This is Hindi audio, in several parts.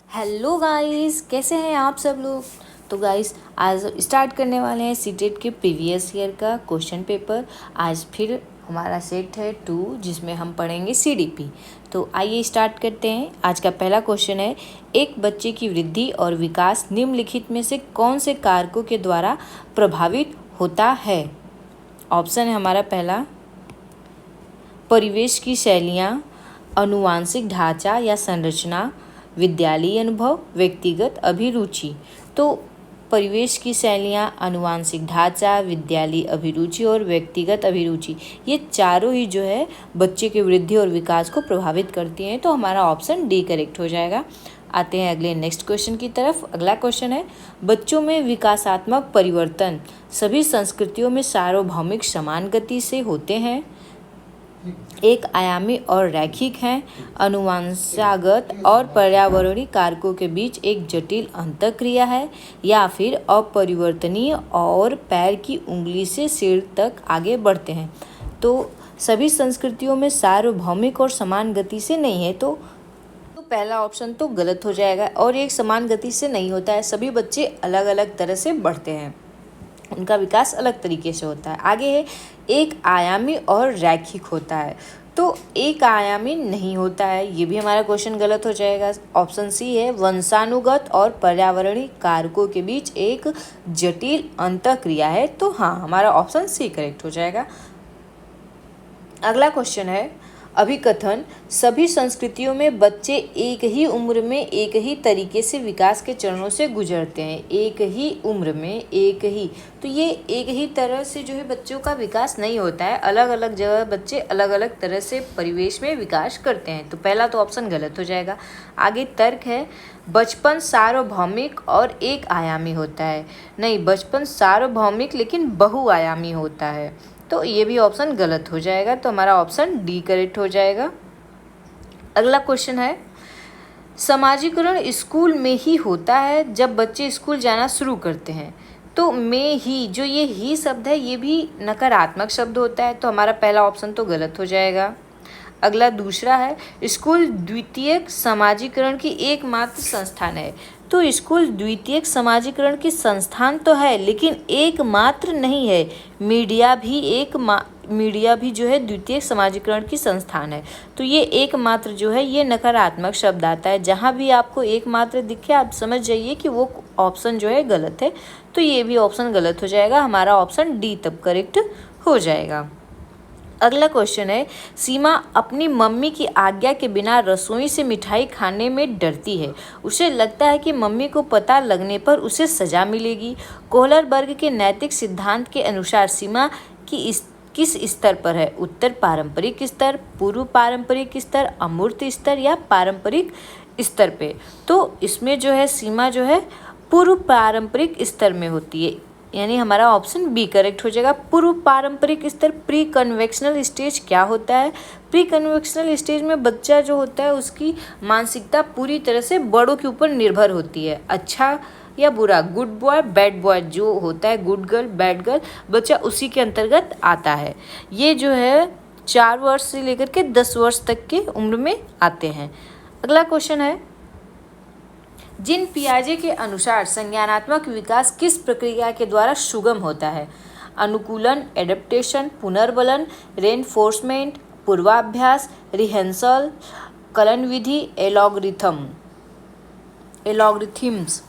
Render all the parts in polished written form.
हेलो गाइस, कैसे हैं आप सब लोग। तो गाइस आज स्टार्ट करने वाले हैं सीटेट के प्रीवियस ईयर का क्वेश्चन पेपर। आज फिर हमारा सेट है 2 जिसमें हम पढ़ेंगे सीडीपी। तो आइए स्टार्ट करते हैं। आज का पहला क्वेश्चन है, एक बच्चे की वृद्धि और विकास निम्नलिखित में से कौन से कारकों के द्वारा प्रभावित होता है। ऑप्शन है हमारा पहला, परिवेश की शैलियाँ, आनुवांशिक ढांचा या संरचना, विद्यालयी अनुभव, व्यक्तिगत अभिरुचि। तो परिवेश की शैलियाँ, आनुवांशिक ढांचा, विद्यालयी अभिरुचि और व्यक्तिगत अभिरुचि, ये चारों ही जो है बच्चे की वृद्धि और विकास को प्रभावित करती हैं। तो हमारा ऑप्शन डी करेक्ट हो जाएगा। आते हैं अगले नेक्स्ट क्वेश्चन की तरफ। अगला क्वेश्चन है, बच्चों में विकासात्मक परिवर्तन सभी संस्कृतियों में सार्वभौमिक समान गति से होते हैं, एक आयामी और रैखिक हैं, अनुवंशागत और पर्यावरणीय कारकों के बीच एक जटिल अंतःक्रिया है, या फिर अपरिवर्तनीय और पैर की उंगली से सिर तक आगे बढ़ते हैं। तो सभी संस्कृतियों में सार्वभौमिक और समान गति से नहीं है। तो पहला ऑप्शन तो गलत हो जाएगा, और एक समान गति से नहीं होता है। सभी बच्चे अलग अलग तरह से बढ़ते हैं, उनका विकास अलग तरीके से होता है। आगे है, एक आयामी और रैखिक होता है। तो एक आयामी नहीं होता है, ये भी हमारा क्वेश्चन गलत हो जाएगा। ऑप्शन सी है, वंशानुगत और पर्यावरणीय कारकों के बीच एक जटिल अंतःक्रिया है। तो हाँ, हमारा ऑप्शन सी करेक्ट हो जाएगा। अगला क्वेश्चन है, अभिकथन सभी संस्कृतियों में बच्चे एक ही उम्र में एक ही तरीके से विकास के चरणों से गुजरते हैं। एक ही उम्र में एक ही, तो ये एक ही तरह से जो है बच्चों का विकास नहीं होता है। अलग अलग जगह बच्चे अलग अलग तरह से परिवेश में विकास करते हैं। तो पहला तो ऑप्शन गलत हो जाएगा। आगे तर्क है, बचपन सार्वभौमिक और एक आयामी होता है। नहीं, बचपन सार्वभौमिक लेकिन बहुआयामी होता है। तो ये भी ऑप्शन गलत हो जाएगा। तो हमारा ऑप्शन डी करेक्ट हो जाएगा। अगला क्वेश्चन है, समाजीकरण स्कूल में ही होता है जब बच्चे स्कूल जाना शुरू करते हैं। तो में ही, जो ये ही शब्द है ये भी नकारात्मक शब्द होता है। तो हमारा पहला ऑप्शन तो गलत हो जाएगा। अगला दूसरा है, स्कूल द्वितीयक समाजीकरण की एकमात्र संस्थान है। तो स्कूल द्वितीयक समाजीकरण की संस्थान तो है, लेकिन एकमात्र नहीं है। मीडिया भी जो है द्वितीयक समाजीकरण की संस्थान है। तो ये एकमात्र जो है ये नकारात्मक शब्द आता है। जहाँ भी आपको एकमात्र दिखे आप समझ जाइए कि वो ऑप्शन जो है गलत है। तो ये भी ऑप्शन गलत हो जाएगा। हमारा ऑप्शन डी तब करेक्ट हो जाएगा। अगला क्वेश्चन है, सीमा अपनी मम्मी की आज्ञा के बिना रसोई से मिठाई खाने में डरती है। उसे लगता है कि मम्मी को पता लगने पर उसे सजा मिलेगी। कोहलर वर्ग के नैतिक सिद्धांत के अनुसार सीमा की किस स्तर पर है? उत्तर पारंपरिक स्तर, पूर्व पारंपरिक स्तर, अमूर्त स्तर या पारंपरिक स्तर पे। तो इसमें जो है सीमा जो है पूर्व पारंपरिक स्तर में होती है, यानी हमारा ऑप्शन बी करेक्ट हो जाएगा। पूर्व पारंपरिक स्तर। प्री कन्वेक्शनल स्टेज क्या होता है? प्री कन्वेक्शनल स्टेज में बच्चा जो होता है उसकी मानसिकता पूरी तरह से बड़ों के ऊपर निर्भर होती है, अच्छा या बुरा, गुड बॉय बैड बॉय जो होता है, गुड गर्ल बैड गर्ल, बच्चा उसी के अंतर्गत आता है। ये जो है 4 वर्ष से लेकर के 10 वर्ष तक के उम्र में आते हैं। अगला क्वेश्चन है, जिन पियाजे के अनुसार संज्ञानात्मक विकास किस प्रक्रिया के द्वारा सुगम होता है? अनुकूलन, एडेप्टेशन, पुनर्बलन, रेनफोर्समेंट, पूर्वाभ्यास, रिहर्सल, कलन विधि, एलॉगरिथम्स।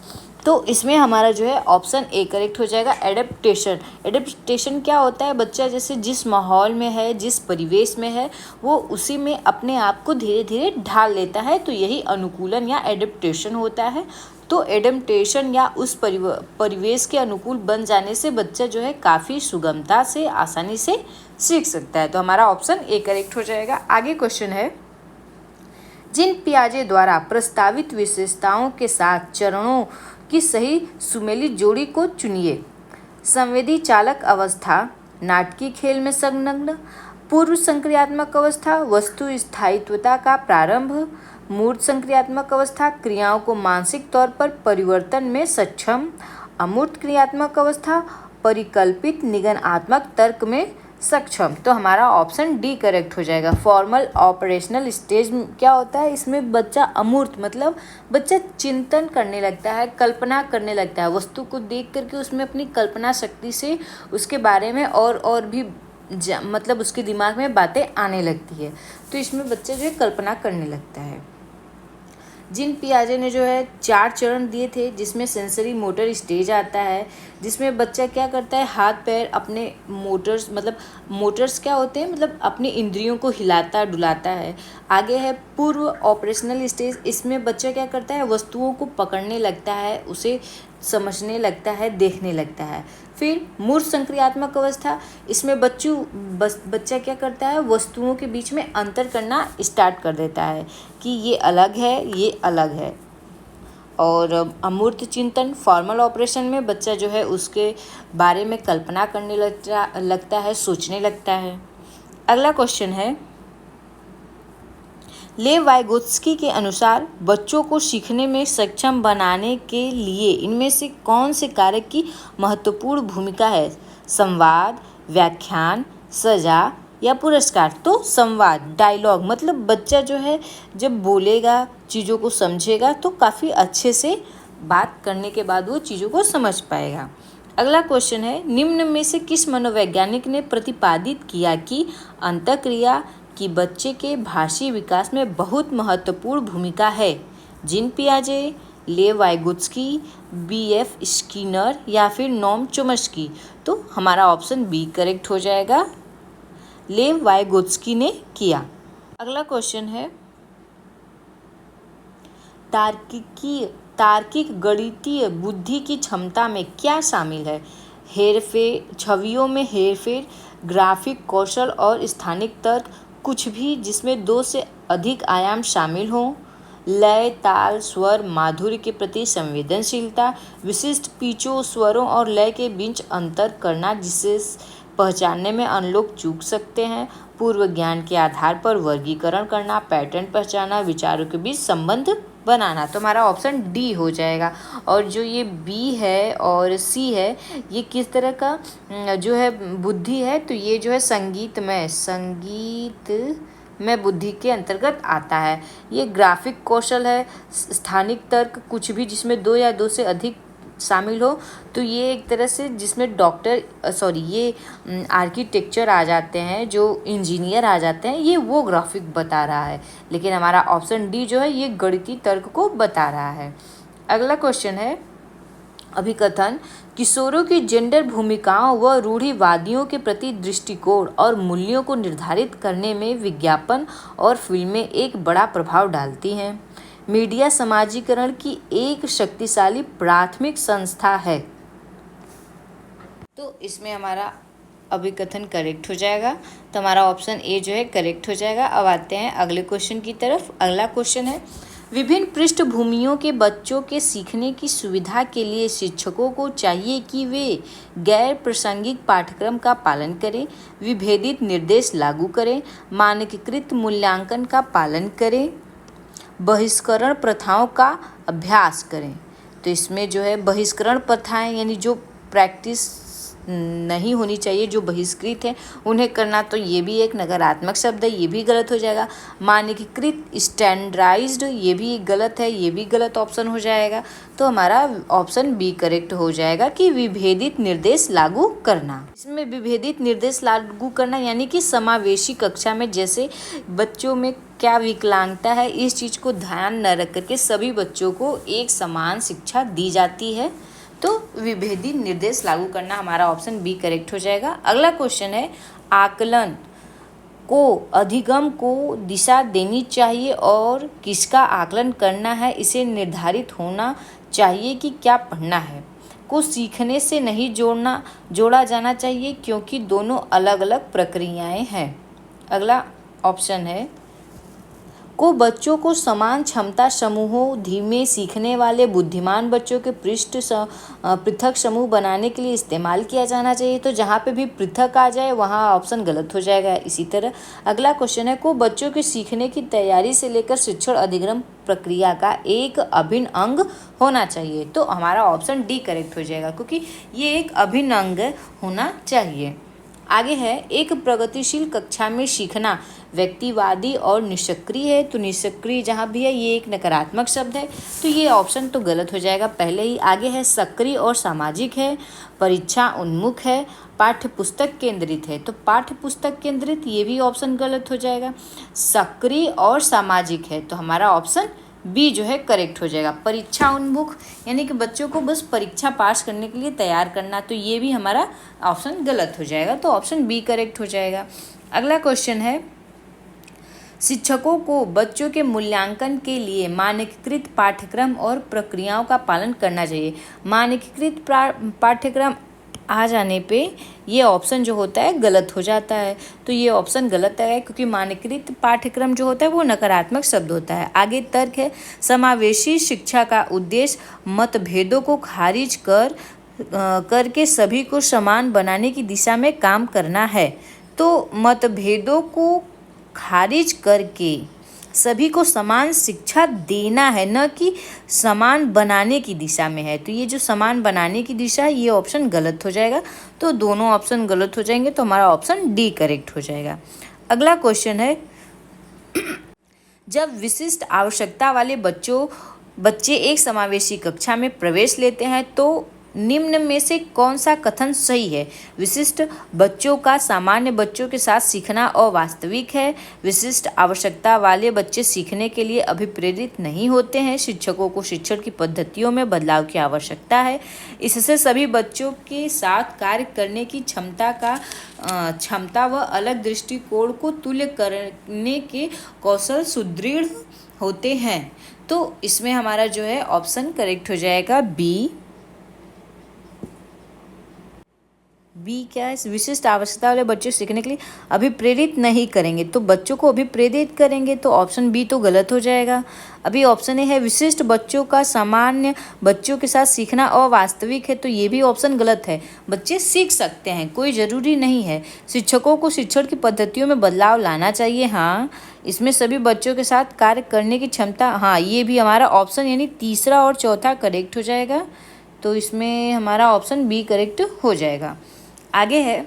तो इसमें हमारा जो है ऑप्शन ए करेक्ट हो जाएगा, एडेप्टेशन। एडेप्टेशन क्या होता है? बच्चा जैसे जिस माहौल में है, जिस परिवेश में है, वो उसी में अपने आप को धीरे धीरे ढाल लेता है। तो यही अनुकूलन या एडेप्टेशन होता है। तो एडेप्टेशन या उस परिवेश के अनुकूल बन जाने से बच्चा जो है काफ़ी सुगमता से, आसानी से सीख सकता है। तो हमारा ऑप्शन ए करेक्ट हो जाएगा। आगे क्वेश्चन है, जिन पियाजे द्वारा प्रस्तावित विशेषताओं के साथ चरणों की सही सुमेलित जोड़ी को चुनिए। संवेदी चालक अवस्था, नाटकीय खेल में संलग्न, पूर्व संक्रियात्मक अवस्था, वस्तु स्थायित्वता का प्रारंभ, मूर्त संक्रियात्मक अवस्था, क्रियाओं को मानसिक तौर पर परिवर्तन में सक्षम, अमूर्त क्रियात्मक अवस्था, परिकल्पित निगमनात्मक तर्क में सक्षम। तो हमारा ऑप्शन डी करेक्ट हो जाएगा। फॉर्मल ऑपरेशनल स्टेज क्या होता है, इसमें बच्चा अमूर्त मतलब बच्चा चिंतन करने लगता है, कल्पना करने लगता है, वस्तु को देख करके उसमें अपनी कल्पना शक्ति से उसके बारे में और भी मतलब उसके दिमाग में बातें आने लगती है। तो इसमें बच्चा जो है कल्पना करने लगता है। जीन पियाजे ने जो है 4 चरण दिए थे, जिसमें सेंसरी मोटर स्टेज आता है, जिसमें बच्चा क्या करता है, हाथ पैर अपने मोटर्स मतलब मोटर्स क्या होते हैं मतलब अपनी इंद्रियों को हिलाता डुलाता है। आगे है पूर्व ऑपरेशनल स्टेज, इसमें बच्चा क्या करता है, वस्तुओं को पकड़ने लगता है, उसे समझने लगता है, देखने लगता है। फिर मूर्त संक्रियात्मक अवस्था, इसमें बच्चा क्या करता है, वस्तुओं के बीच में अंतर करना स्टार्ट कर देता है कि ये अलग है, ये अलग है। और अमूर्त चिंतन फॉर्मल ऑपरेशन में बच्चा जो है उसके बारे में कल्पना करने लगता है, सोचने लगता है। अगला क्वेश्चन है, लेव वाइगोत्स्की के अनुसार बच्चों को सीखने में सक्षम बनाने के लिए इनमें से कौन से कारक की महत्वपूर्ण भूमिका है? संवाद, व्याख्यान, सजा या पुरस्कार? तो संवाद, डायलॉग, मतलब बच्चा जो है जब बोलेगा, चीज़ों को समझेगा तो काफ़ी अच्छे से बात करने के बाद वो चीज़ों को समझ पाएगा। अगला क्वेश्चन है, निम्न में से किस मनोवैज्ञानिक ने प्रतिपादित किया कि अंतःक्रिया कि बच्चे के भाषी विकास में बहुत महत्वपूर्ण भूमिका है? जीन पियाजे, लेव वाइगोत्स्की, B.F. स्किनर या फिर नोम चोम्स्की? तो हमारा ऑप्शन बी करेक्ट हो जाएगा, लेव वाइगोत्स्की ने किया। अगला क्वेश्चन है, तार्किक गणितीय बुद्धि की क्षमता में क्या शामिल है? हेरफेर, छवियों में हेरफेर, ग्राफिक कौशल और स्थानिक तर्क, कुछ भी जिसमें 2 से अधिक आयाम शामिल हों, लय, ताल, स्वर, माधुर्य के प्रति संवेदनशीलता, विशिष्ट पिचों, स्वरों और लय के बीच अंतर करना जिसे पहचानने में अन्य लोग चूक सकते हैं, पूर्व ज्ञान के आधार पर वर्गीकरण करना, पैटर्न पहचाना, विचारों के बीच संबंध बनाना। तो हमारा ऑप्शन डी हो जाएगा। और जो ये बी है और सी है, ये किस तरह का जो है बुद्धि है? तो ये जो है संगीत में बुद्धि के अंतर्गत आता है। ये ग्राफिक कौशल है, स्थानिक तर्क, कुछ भी जिसमें 2 या 2 से अधिक शामिल हो, तो ये एक तरह से जिसमें ये आर्किटेक्चर आ जाते हैं, जो इंजीनियर आ जाते हैं, ये वो ग्राफिक बता रहा है। लेकिन हमारा ऑप्शन डी जो है ये गणितीय तर्क को बता रहा है। अगला क्वेश्चन है, अभिकथन किशोरों की जेंडर भूमिकाओं व रूढ़िवादियों के प्रति दृष्टिकोण और मूल्यों को निर्धारित करने में विज्ञापन और फिल्में एक बड़ा प्रभाव डालती हैं। मीडिया समाजीकरण की एक शक्तिशाली प्राथमिक संस्था है। तो इसमें हमारा अभिकथन करेक्ट हो जाएगा। तो हमारा ऑप्शन ए जो है करेक्ट हो जाएगा। अब आते हैं अगले क्वेश्चन की तरफ। अगला क्वेश्चन है, विभिन्न पृष्ठभूमियों के बच्चों के सीखने की सुविधा के लिए शिक्षकों को चाहिए कि वे गैर प्रासंगिक पाठ्यक्रम का पालन करें, विभेदित निर्देश लागू करें, मानकीकृत मूल्यांकन का पालन करें, बहिष्करण प्रथाओं का अभ्यास करें। तो इसमें जो है बहिष्करण प्रथाएं यानी जो प्रैक्टिस नहीं होनी चाहिए, जो बहिष्कृत है उन्हें करना, तो ये भी एक नकारात्मक शब्द है, ये भी गलत हो जाएगा। मानकीकृत स्टैंडर्डाइज्ड, ये भी गलत है, ये भी गलत ऑप्शन हो जाएगा। तो हमारा ऑप्शन बी करेक्ट हो जाएगा कि विभेदित निर्देश लागू करना। इसमें विभेदित निर्देश लागू करना यानी कि समावेशी कक्षा में जैसे बच्चों में क्या विकलांगता है, इस चीज़ को ध्यान न रख करके सभी बच्चों को एक समान शिक्षा दी जाती है। तो विभेदित निर्देश लागू करना हमारा ऑप्शन बी करेक्ट हो जाएगा। अगला क्वेश्चन है, आकलन को अधिगम को दिशा देनी चाहिए और किसका आकलन करना है, इसे निर्धारित होना चाहिए कि क्या पढ़ना है। को सीखने से नहीं जोड़ा जाना चाहिए क्योंकि दोनों अलग अलग प्रक्रियाएं हैं। अगला ऑप्शन है, को बच्चों को समान क्षमता समूहों, धीमे सीखने वाले बुद्धिमान बच्चों के पृथक समूह बनाने के लिए इस्तेमाल किया जाना चाहिए। तो जहाँ पे भी पृथक आ जाए वहाँ ऑप्शन गलत हो जाएगा। इसी तरह अगला क्वेश्चन है, को बच्चों के सीखने की तैयारी से लेकर शिक्षण अधिगम प्रक्रिया का एक अभिन्न अंग होना चाहिए। तो हमारा ऑप्शन डी करेक्ट हो जाएगा क्योंकि ये एक अभिन्न अंग होना चाहिए। आगे है, एक प्रगतिशील कक्षा में सीखना व्यक्तिवादी और निष्क्रिय है। तो निष्क्रिय जहाँ भी है ये एक नकारात्मक शब्द है, तो ये ऑप्शन तो गलत हो जाएगा पहले ही। आगे है, सक्रिय और सामाजिक है, परीक्षा उन्मुख है, पाठ्य पुस्तक केंद्रित है। तो पाठ्य पुस्तक केंद्रित ये भी ऑप्शन गलत हो जाएगा। सक्रिय और सामाजिक है तो हमारा ऑप्शन बी जो है करेक्ट हो जाएगा। परीक्षा उन्मुख यानी कि बच्चों को बस परीक्षा पास करने के लिए तैयार करना, तो ये भी हमारा ऑप्शन गलत हो जाएगा, तो ऑप्शन बी करेक्ट हो जाएगा। अगला क्वेश्चन है, शिक्षकों को बच्चों के मूल्यांकन के लिए मानकीकृत पाठ्यक्रम और प्रक्रियाओं का पालन करना चाहिए। मानकीकृत पाठ्यक्रम आ जाने पे ये ऑप्शन जो होता है गलत हो जाता है, तो ये ऑप्शन गलत है क्योंकि मानकीकृत पाठ्यक्रम जो होता है वो नकारात्मक शब्द होता है। आगे तर्क है, समावेशी शिक्षा का उद्देश्य मतभेदों को खारिज करके सभी को समान बनाने की दिशा में काम करना है। तो मतभेदों को खारिज करके सभी को समान शिक्षा देना है, न कि समान बनाने की दिशा में है। तो ये जो समान बनाने की दिशा है ये ऑप्शन गलत हो जाएगा, तो दोनों ऑप्शन गलत हो जाएंगे, तो हमारा ऑप्शन डी करेक्ट हो जाएगा। अगला क्वेश्चन है, जब विशिष्ट आवश्यकता वाले बच्चे एक समावेशी कक्षा में प्रवेश लेते हैं तो निम्न में से कौन सा कथन सही है? विशिष्ट बच्चों का सामान्य बच्चों के साथ सीखना अवास्तविक है। विशिष्ट आवश्यकता वाले बच्चे सीखने के लिए अभिप्रेरित नहीं होते हैं। शिक्षकों को शिक्षण की पद्धतियों में बदलाव की आवश्यकता है। इससे सभी बच्चों के साथ कार्य करने की क्षमता व अलग दृष्टिकोण को तुल्य करने के कौशल सुदृढ़ होते हैं। तो इसमें हमारा जो है ऑप्शन करेक्ट हो जाएगा बी। क्या है, विशिष्ट आवश्यकता वाले बच्चे सीखने के लिए अभिप्रेरित नहीं करेंगे, तो बच्चों को अभिप्रेरित करेंगे, तो ऑप्शन बी तो गलत हो जाएगा। अभी ऑप्शन ए है, विशिष्ट बच्चों का सामान्य बच्चों के साथ सीखना अवास्तविक है, तो ये भी ऑप्शन गलत है। बच्चे सीख सकते हैं, कोई ज़रूरी नहीं है। शिक्षकों को शिक्षण की पद्धतियों में बदलाव लाना चाहिए, हाँ। इसमें सभी बच्चों के साथ कार्य करने की क्षमता, हाँ, ये भी हमारा ऑप्शन यानी तीसरा और चौथा करेक्ट हो जाएगा, तो इसमें हमारा ऑप्शन बी करेक्ट हो जाएगा। आगे है,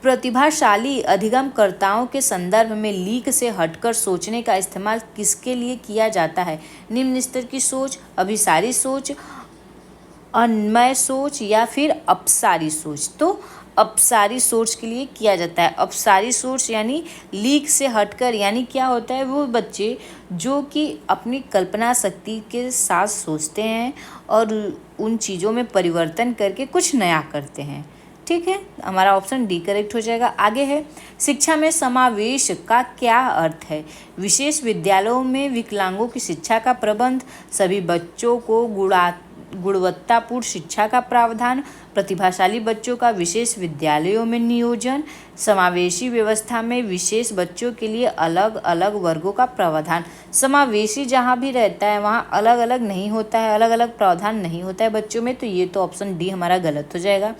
प्रतिभाशाली अधिगमकर्ताओं के संदर्भ में लीक से हटकर सोचने का इस्तेमाल किसके लिए किया जाता है? निम्न स्तर की सोच, अभिसारी सोच, अन्वय सोच या फिर अपसारी सोच? तो अपसारी सोच के लिए किया जाता है। अपसारी सोच यानी लीक से हटकर, यानी क्या होता है, वो बच्चे जो कि अपनी कल्पना शक्ति के साथ सोचते हैं और उन चीज़ों में परिवर्तन करके कुछ नया करते हैं। ठीक है, हमारा ऑप्शन डी करेक्ट हो जाएगा। आगे है, शिक्षा में समावेश का क्या अर्थ है? विशेष विद्यालयों में विकलांगों की शिक्षा का प्रबंध, सभी बच्चों को गुणवत्तापूर्ण शिक्षा का प्रावधान, प्रतिभाशाली बच्चों का विशेष विद्यालयों में नियोजन, समावेशी व्यवस्था में विशेष बच्चों के लिए अलग अलग वर्गों का प्रावधान। समावेशी जहाँ भी रहता है वहाँ अलग अलग नहीं होता है, अलग अलग प्रावधान नहीं होता है बच्चों में, तो ये तो ऑप्शन डी हमारा गलत हो जाएगा।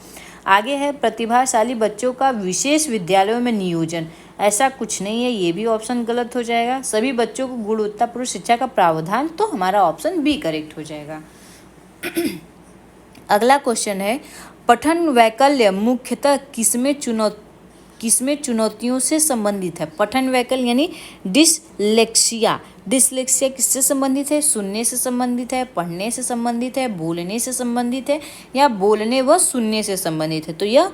आगे है, प्रतिभाशाली बच्चों का विशेष विद्यालयों में नियोजन, ऐसा कुछ नहीं है, ये भी ऑप्शन गलत हो जाएगा। सभी बच्चों को गुणवत्तापूर्ण शिक्षा का प्रावधान, तो हमारा ऑप्शन बी करेक्ट हो जाएगा। अगला क्वेश्चन है, पठन वैकल्य मुख्यतः किसमें चुनौतियों से संबंधित है? पठन वैकल्य यानी डिसलेक्सिया किससे संबंधित है? सुनने से संबंधित है, पढ़ने से संबंधित है, बोलने से संबंधित है या बोलने व सुनने से संबंधित है? तो यह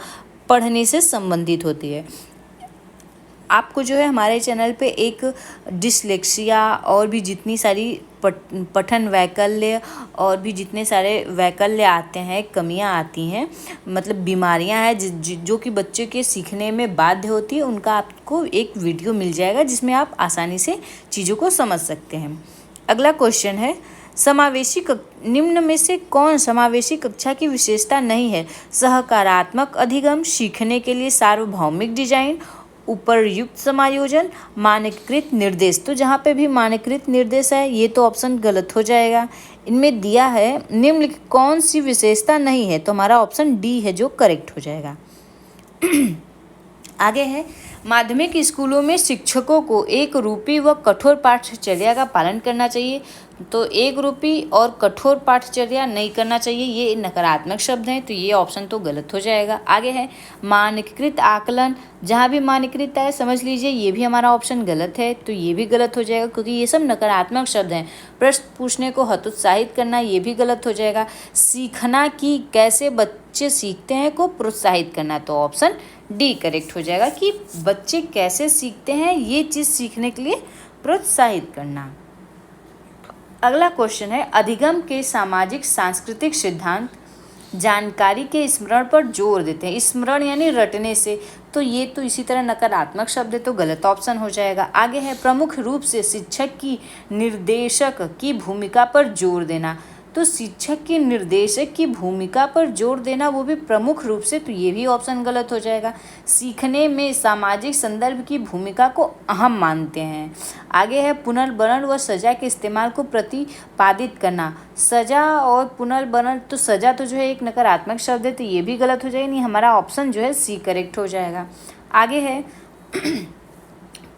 पढ़ने से संबंधित होती है। आपको जो है हमारे चैनल पे एक डिसलेक्सिया और भी जितनी सारी पठन वैकल्य और भी जितने सारे वैकल्य आते हैं, कमियां आती हैं, मतलब बीमारियां हैं जो कि बच्चे के सीखने में बाध्य होती है, उनका आपको एक वीडियो मिल जाएगा जिसमें आप आसानी से चीज़ों को समझ सकते हैं। अगला क्वेश्चन है, निम्न में से कौन समावेशी कक्षा की विशेषता नहीं है? सहकारात्मक अधिगम, सीखने के लिए सार्वभौमिक डिजाइन, उपरयुक्त समायोजन, मानकीकृत निर्देश। तो जहाँ पे भी मानकीकृत निर्देश है ये तो ऑप्शन गलत हो जाएगा। इनमें दिया है निम्न की कौन सी विशेषता नहीं है, तो हमारा ऑप्शन डी है जो करेक्ट हो जाएगा। आगे है, माध्यमिक स्कूलों में शिक्षकों को एक रूपी व कठोर पाठचर्या का पालन करना चाहिए। तो एक रूपी और कठोर पाठचर्या नहीं करना चाहिए, ये नकारात्मक शब्द हैं, तो ये ऑप्शन तो गलत हो जाएगा। आगे है, मानकीकृत आकलन, जहाँ भी मानकीकृत है समझ लीजिए ये भी हमारा ऑप्शन गलत है, तो ये भी गलत हो जाएगा क्योंकि ये सब नकारात्मक शब्द हैं। प्रश्न पूछने को हतोत्साहित करना, ये भी गलत हो जाएगा। सीखना की कैसे बच्चे सीखते हैं को प्रोत्साहित करना, तो ऑप्शन डी करेक्ट हो जाएगा कि बच्चे कैसे सीखते हैं ये चीज़ सीखने के लिए प्रोत्साहित करना। अगला क्वेश्चन है, अधिगम के सामाजिक सांस्कृतिक सिद्धांत जानकारी के स्मरण पर जोर देते हैं। स्मरण यानी रटने से, तो ये तो इसी तरह नकारात्मक शब्द है, तो गलत ऑप्शन हो जाएगा। आगे है, प्रमुख रूप से शिक्षक की निर्देशक की भूमिका पर जोर देना, तो शिक्षक की निर्देशक की भूमिका पर जोर देना वो भी प्रमुख रूप से, तो ये भी ऑप्शन गलत हो जाएगा। सीखने में सामाजिक संदर्भ की भूमिका को अहम मानते हैं। आगे है, पुनर्बरण व सजा के इस्तेमाल को प्रतिपादित करना। सजा और पुनर्बरण, तो सजा तो जो है एक नकारात्मक शब्द है, तो ये भी गलत हो जाएगा, नहीं हमारा ऑप्शन जो है सी करेक्ट हो जाएगा। आगे है,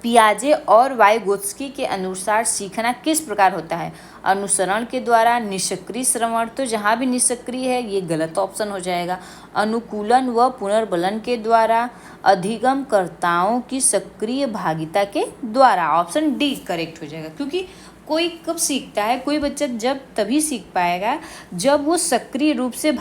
पियाजे और वाइगोत्स्की के अनुसार सीखना किस प्रकार होता है? अनुसरण के द्वारा, निष्क्रिय श्रवण, तो जहाँ भी निष्क्रिय है ये गलत ऑप्शन हो जाएगा। अनुकूलन व पुनर्बलन के द्वारा, अधिगमकर्ताओं की सक्रिय भागिता के द्वारा, ऑप्शन डी करेक्ट हो जाएगा। क्योंकि कोई कब सीखता है, कोई बच्चा जब तभी सीख पाएगा जब वो सक्रिय रूप से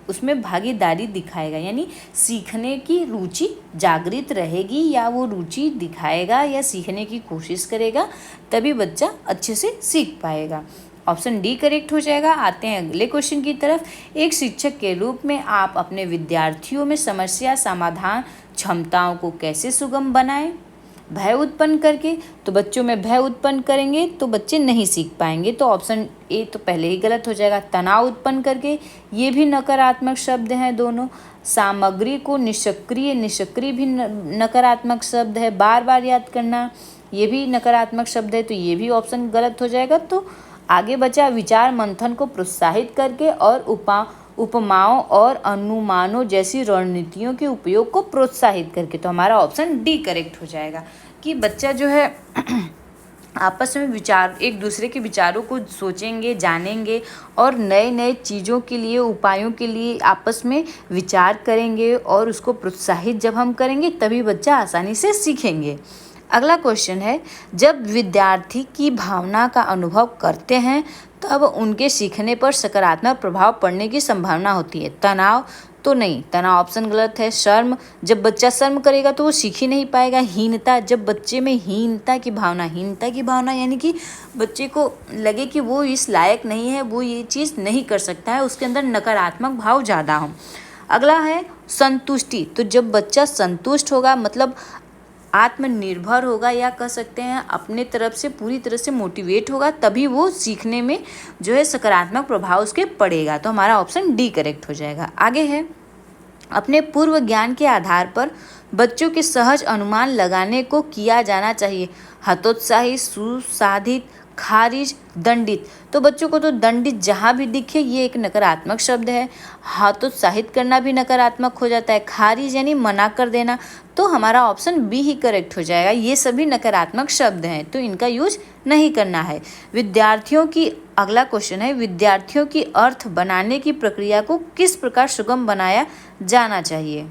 उसमें भागीदारी दिखाएगा, यानी सीखने की रुचि जागृत रहेगी या वो रुचि दिखाएगा या सीखने की कोशिश करेगा, तभी बच्चा अच्छे से सीख पाएगा। ऑप्शन डी करेक्ट हो जाएगा। आते हैं अगले क्वेश्चन की तरफ। एक शिक्षक के रूप में आप अपने विद्यार्थियों में समस्या समाधान क्षमताओं को कैसे सुगम बनाएं? भय उत्पन्न करके, तो बच्चों में भय उत्पन्न करेंगे तो बच्चे नहीं सीख पाएंगे, तो ऑप्शन ए तो पहले ही गलत हो जाएगा। तनाव उत्पन्न करके, ये भी नकारात्मक शब्द हैं दोनों। सामग्री को निष्क्रिय भी नकारात्मक शब्द है। बार बार याद करना, ये भी नकारात्मक शब्द है, तो ये भी ऑप्शन गलत हो जाएगा। तो आगे बचा विचार मंथन को प्रोत्साहित करके और उपमाओं और अनुमानों जैसी रणनीतियों के उपयोग को प्रोत्साहित करके, तो हमारा ऑप्शन डी करेक्ट हो जाएगा कि बच्चा जो है आपस में विचार, एक दूसरे के विचारों को सोचेंगे, जानेंगे और नए नए चीज़ों के लिए, उपायों के लिए आपस में विचार करेंगे और उसको प्रोत्साहित जब हम करेंगे तभी बच्चा आसानी से सीखेंगे। अगला क्वेश्चन है, जब विद्यार्थी की भावना का अनुभव करते हैं तब उनके सीखने पर सकारात्मक प्रभाव पड़ने की संभावना होती है। तनाव तो नहीं, तनाव ऑप्शन गलत है। शर्म, जब बच्चा शर्म करेगा तो वो सीख ही नहीं पाएगा। हीनता, जब बच्चे में हीनता की भावना यानी कि बच्चे को लगे कि वो इस लायक नहीं है, वो ये चीज़ नहीं कर सकता है, उसके अंदर नकारात्मक भाव ज़्यादा हो। अगला है संतुष्टि, तो जब बच्चा संतुष्ट होगा मतलब आत्मनिर्भर होगा या कह सकते हैं अपने तरफ से पूरी तरह से मोटिवेट होगा, तभी वो सीखने में जो है सकारात्मक प्रभाव उसके पड़ेगा, तो हमारा ऑप्शन डी करेक्ट हो जाएगा। आगे है, अपने पूर्व ज्ञान के आधार पर बच्चों के सहज अनुमान लगाने को किया जाना चाहिए। हतोत्साही, सुसाधित, खारिज, दंडित, तो बच्चों को तो दंडित जहाँ भी दिखे ये एक नकारात्मक शब्द है। हतोत्साहित करना भी नकारात्मक हो जाता है। खारिज यानी मना कर देना, तो हमारा ऑप्शन बी ही करेक्ट हो जाएगा। ये सभी नकारात्मक शब्द हैं तो इनका यूज नहीं करना है। विद्यार्थियों की, अगला क्वेश्चन है, विद्यार्थियों की अर्थ बनाने की प्रक्रिया को किस प्रकार सुगम बनाया जाना चाहिए?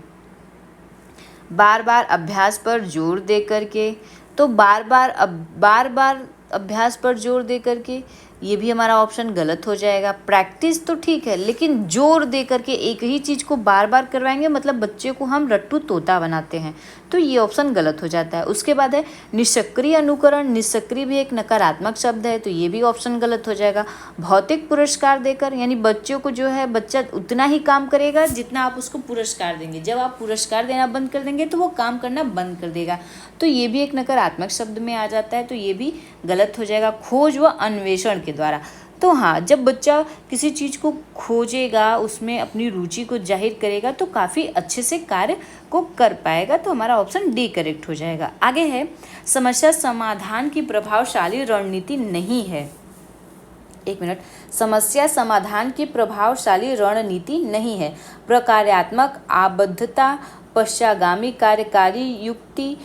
बार बार अभ्यास पर जोर दे करके, तो बार बार अभ्यास पर जोर दे करके, ये भी हमारा ऑप्शन गलत हो जाएगा। प्रैक्टिस तो ठीक है, लेकिन जोर दे करके एक ही चीज़ को बार बार करवाएंगे मतलब बच्चे को हम रट्टू तोता बनाते हैं, तो ये ऑप्शन गलत हो जाता है। उसके बाद है निष्क्रिय अनुकरण, निष्क्रिय भी एक नकारात्मक शब्द है, तो ये भी ऑप्शन गलत हो जाएगा। भौतिक पुरस्कार देकर, यानी बच्चों को जो है बच्चा उतना ही काम करेगा जितना आप उसको पुरस्कार देंगे। जब आप पुरस्कार देना बंद कर देंगे तो वो काम करना बंद कर देगा, तो ये भी एक नकारात्मक शब्द में आ जाता है, तो ये भी गलत हो जाएगा। खोज व अन्वेषण के द्वारा, तो हाँ, जब बच्चा किसी चीज़ को खोजेगा, उसमें अपनी रुचि को जाहिर करेगा तो काफ़ी अच्छे से कार्य को कर पाएगा, तो हमारा ऑप्शन डी करेक्ट हो जाएगा। आगे है, समस्या समाधान की प्रभावशाली रणनीति नहीं है। एक मिनट, समस्या समाधान की प्रभावशाली रणनीति नहीं है। प्रकार्यात्मक, आबद्धता पश्चागामी कार्यकारी युक्ति,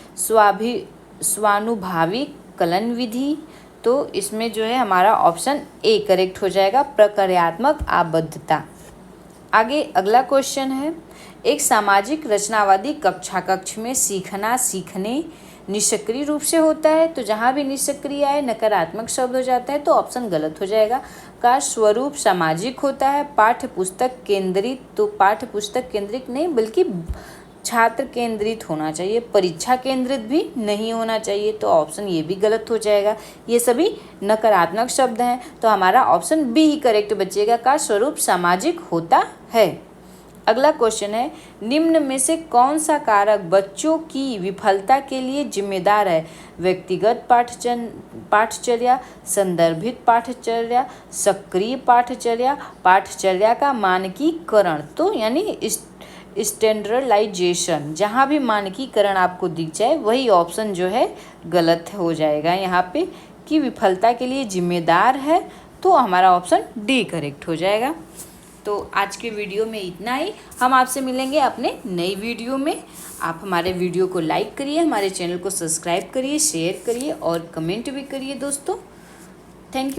स्वानुभावी कलन विधि। तो इसमें जो है हमारा ऑप्शन ए करेक्ट हो जाएगा, प्रक्रियात्मक आबद्धता। आगे अगला क्वेश्चन है, एक सामाजिक रचनावादी कक्ष में सीखने निष्क्रिय रूप से होता है। तो जहाँ भी निष्क्रिय आए नकारात्मक शब्द हो जाता है, तो ऑप्शन गलत हो जाएगा। का स्वरूप सामाजिक होता है। पाठ्य पुस्तक केंद्रित, तो पाठ्य पुस्तक केंद्रित नहीं बल्कि छात्र केंद्रित होना चाहिए, परीक्षा केंद्रित भी नहीं होना चाहिए। तो ऑप्शन ये भी गलत हो जाएगा। ये सभी नकारात्मक शब्द हैं, तो हमारा ऑप्शन बी ही करेक्ट बचेगा, का स्वरूप सामाजिक होता है। अगला क्वेश्चन है, निम्न में से कौन सा कारक बच्चों की विफलता के लिए जिम्मेदार है? व्यक्तिगत पाठचर्या, संदर्भित पाठचर्या, सक्रिय पाठचर्या, पाठचर्या का मानकीकरण। तो यानी स्टैंडर्डाइजेशन, जहाँ भी मानकीकरण आपको दिख जाए वही ऑप्शन जो है गलत हो जाएगा यहाँ पे, कि विफलता के लिए जिम्मेदार है। तो हमारा ऑप्शन डी करेक्ट हो जाएगा। तो आज के वीडियो में इतना ही। हम आपसे मिलेंगे अपने नई वीडियो में। आप हमारे वीडियो को लाइक करिए, हमारे चैनल को सब्सक्राइब करिए, शेयर करिए और कमेंट भी करिए दोस्तों। Thank you.